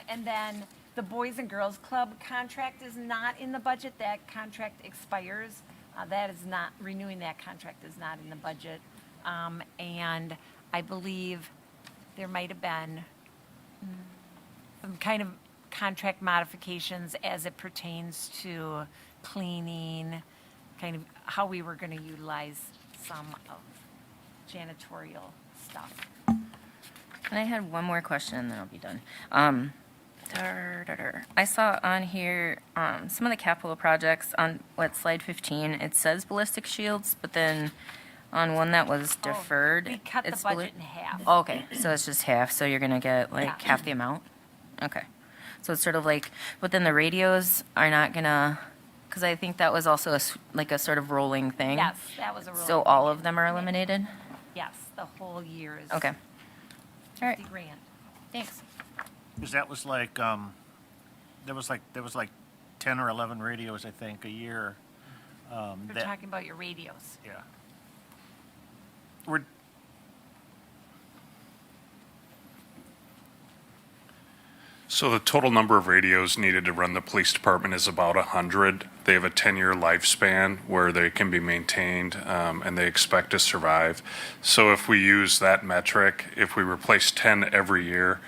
And then the Boys and Girls Club contract is not in the budget. That contract expires. That is not, renewing that contract is not in the budget. And I believe there might have been some kind of contract modifications as it pertains to cleaning, kind of how we were going to utilize some of janitorial stuff. And I had one more question, and then I'll be done. I saw on here some of the capital projects on slide 15. It says ballistic shields, but then on one that was deferred, We cut the it's budget in half. Oh, okay, so it's just half. So you're gonna get like Yeah. half the amount. Okay, so it's sort of like, but then the radios are not gonna, because I think that was also like a sort of rolling thing. Yes, that was a roll. So all of them are eliminated. Yes, the whole year is Okay. All right. 50 grand. Thanks. Because that was like, there was like 10 or 11 radios, I think, a year. We're that- talking about your radios. Yeah. We're, So the total number of radios needed to run the police department is about 100. They have a 10-year lifespan where they can be maintained, and they expect to survive. So if we use that metric, if we replace 10 every year,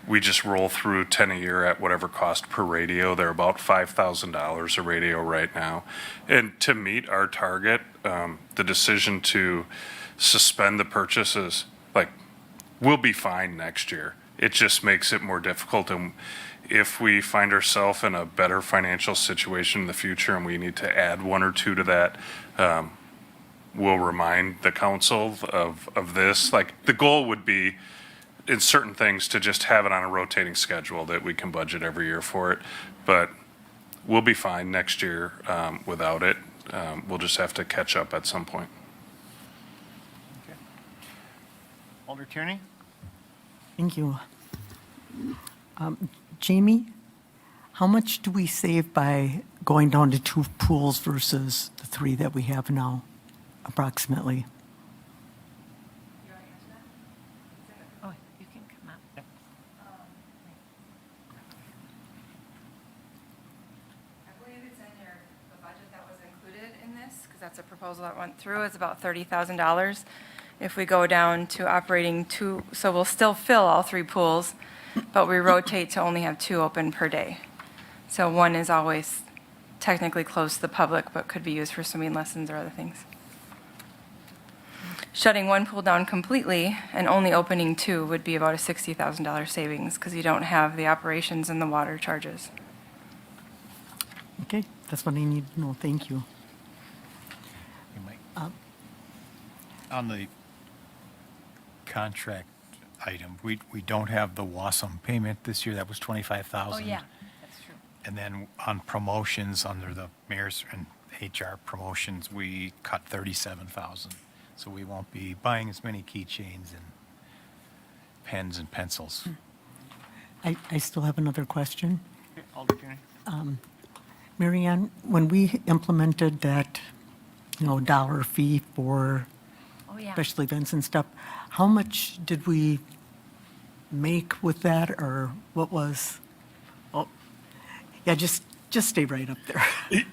we just roll through 10 a year at whatever cost per radio. They're about $5,000 a radio right now. And to meet our target, the decision to suspend the purchases, like, we'll be fine next year. It just makes it more difficult. And if we find ourselves in a better financial situation in the future and we need to add 1 or 2 to that, we'll remind the council of this. Like, the goal would be in certain things to just have it on a rotating schedule that we can budget every year for it. But we'll be fine next year without it. We'll just have to catch up at some point. Alder Tierney? Thank you. Jamie, how much do we save by going down to 2 pools versus the 3 that we have now, approximately? Oh, you can come up. I believe it's in the budget that was included in this, because that's a proposal that went through, it's about $30,000. If we go down to operating 2, so we'll still fill all 3 pools, but we rotate to only have 2 open per day. So one is always technically closed to the public, but could be used for swimming lessons or other things. Shutting one pool down completely and only opening 2 would be about a $60,000 savings, because you don't have the operations and the water charges. Okay, that's what I need to know. Thank you. You might- On the contract item, we don't have the Wausau payment this year. That was 25,000. Oh, yeah, that's true. And then on promotions, under the mayor's and HR promotions, we cut 37,000. So we won't be buying as many keychains and pens and pencils. I still have another question. Okay, Alder Tierney? Mary Ann, when we implemented that, dollar fee for Oh, yeah. special events and stuff, how much did we make with that, or what was? Oh, yeah, just stay right up there.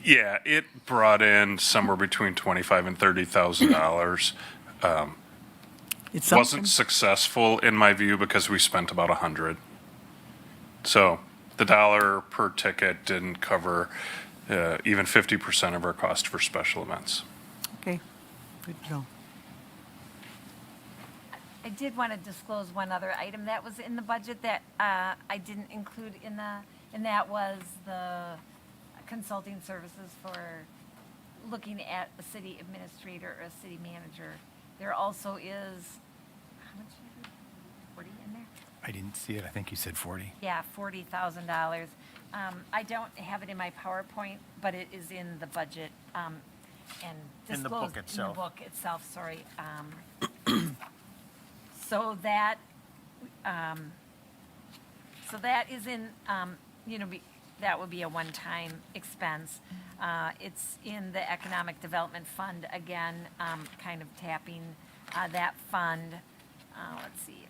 Yeah, it brought in somewhere between $25,000 and $30,000. It's Wasn't something. successful in my view because we spent about 100. So the dollar per ticket didn't cover even 50% of our cost for special events. Okay, good to know. I did want to disclose one other item that was in the budget that I didn't include and that was the consulting services for looking at a city administrator or a city manager. There also is, how much is it? 40 in there? I didn't see it. I think you said 40. Yeah, $40,000. I don't have it in my PowerPoint, but it is in the budget, and In the book disclosed in itself. the book itself, sorry. So that, is in, that would be a one-time expense. It's in the Economic Development Fund, again, kind of tapping that fund. Let's see.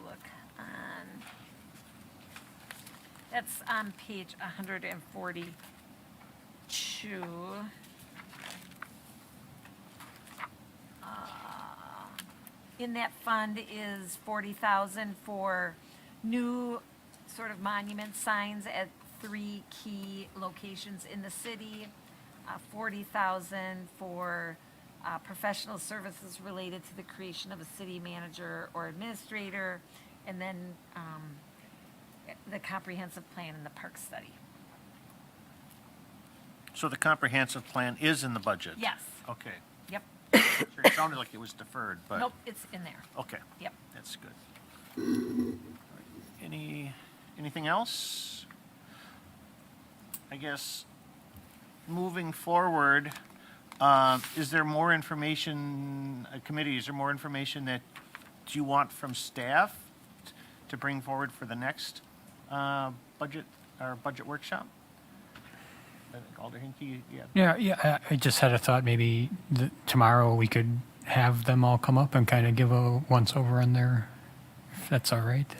Look on, that's on page 142. In that fund is 40,000 for new sort of monument signs at 3 key locations in the city, 40,000 for professional services related to the creation of a city manager or administrator, and then the comprehensive plan and the park study. So the comprehensive plan is in the budget? Yes, Okay. yep. Sure, it sounded like it was deferred, but. Nope, it's in there. Okay, Yep. that's good. Anything else? I guess, moving forward, is there more information, committee, is there more information that you want from staff to bring forward for the next budget workshop? I think Alder Hinkie, yeah. Yeah, I just had a thought maybe tomorrow we could have them all come up and kind of give a once-over on their, if that's all right.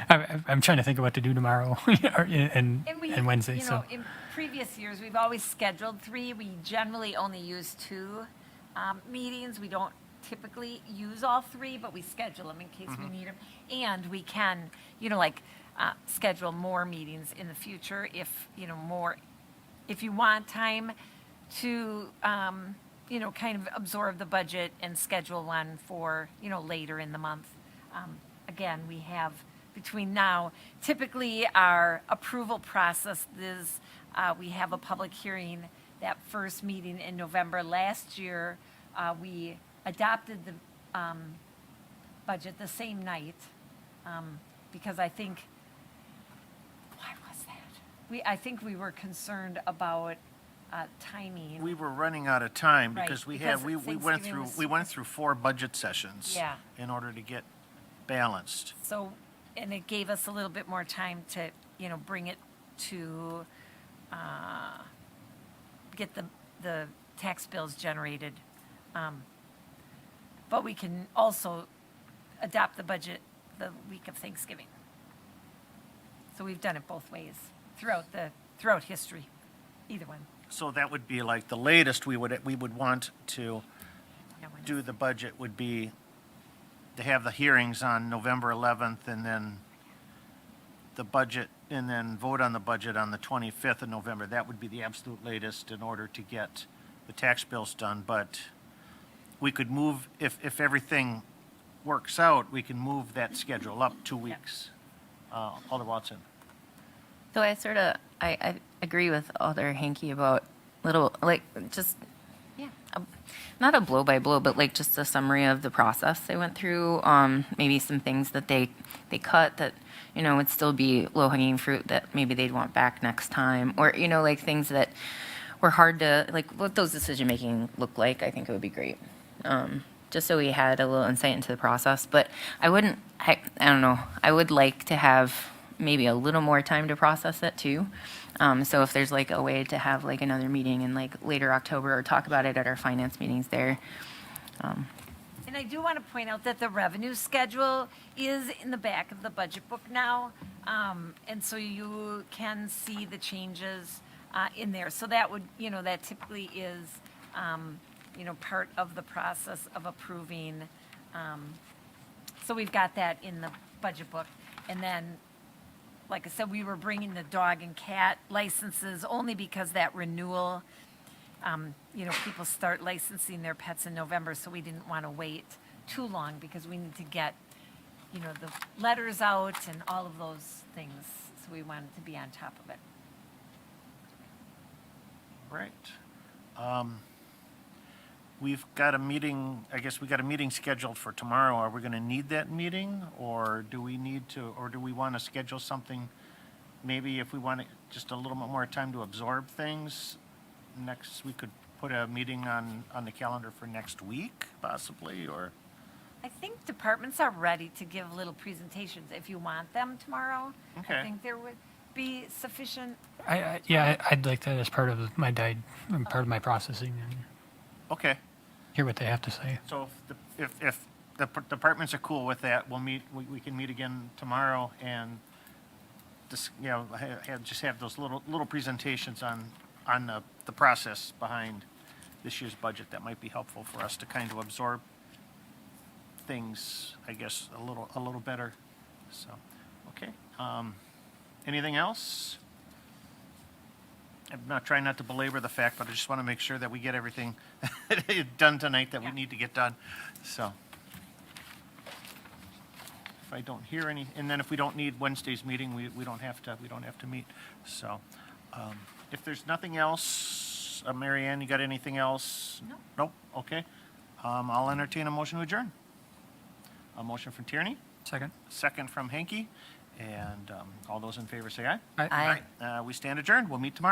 I'm trying to think of what to do tomorrow and we, Wednesday, you know, so. in previous years, we've always scheduled 3. We generally only use 2 meetings. We don't typically use all 3, but we schedule them in case we need them. And we can, schedule more meetings in the future if you want time to, kind of absorb the budget and schedule one for, later in the month. Again, we have between now, typically our approval process is, we have a public hearing that first meeting in November. Last year, we adopted the budget the same night because I think, why was that? I think we were concerned about timing. We were running out of time Right, because we because went through 4 budget sessions. Yeah. In order to get balanced. So, and it gave us a little bit more time to, bring it to, get the tax bills generated. But we can also adopt the budget the week of Thanksgiving. So we've done it both ways throughout history, either one. So that would be like the latest we would want to Yeah, when do the budget would be to have the hearings on November 11th and then the budget, and then vote on the budget on the 25th of November. That would be the absolute latest in order to get the tax bills done. But we could move, if everything works out, we can move that schedule up 2 weeks. Alder Watson. So I agree with Alder Hanky about not a blow by blow, but like just a summary of the process they went through. Maybe some things that they cut that, would still be low hanging fruit that maybe they'd want back next time, or, like things that were hard to, like what those decision making look like. I think it would be great. just so we had a little insight into the process. But I don't know, I would like to have maybe a little more time to process it too. So if there's like a way to have like another meeting in like later October or talk about it at our finance meetings there. And I do want to point out that the revenue schedule is in the back of the budget book now. And so you can see the changes in there. So that would, that typically is, part of the process of approving. So we've got that in the budget book. And then, like I said, we were bringing the dog and cat licenses only because that renewal, people start licensing their pets in November, so we didn't want to wait too long because we need to get, the letters out and all of those things. So we wanted to be on top of it. Right. We've got a meeting, I guess we got a meeting scheduled for tomorrow. Are we going to need that meeting, or do we want to schedule something? Maybe if we want just a little bit more time to absorb things, we could put a meeting on the calendar for next week, possibly, or? I think departments are ready to give little presentations if you want them tomorrow. Okay. I think there would be sufficient. I'd like that as part of part of my processing and Okay. hear what they have to say. So if the departments are cool with that, we can meet again tomorrow and just, just have those little presentations on the process behind this year's budget. That might be helpful for us to kind of absorb things, I guess, a little better. So, okay. Anything else? I'm not trying not to belabor the fact, but I just want to make sure that we get everything done tonight that we need to get done. So, if I don't hear any, and then if we don't need Wednesday's meeting, we don't have to meet. So, if there's nothing else, Mary Ann, you got anything else? No. Nope. Okay. I'll entertain a motion to adjourn. A motion from Tierney, Second? second from Hanky, and all those in favor say aye. Aye. I We stand adjourned. We'll meet tomorrow.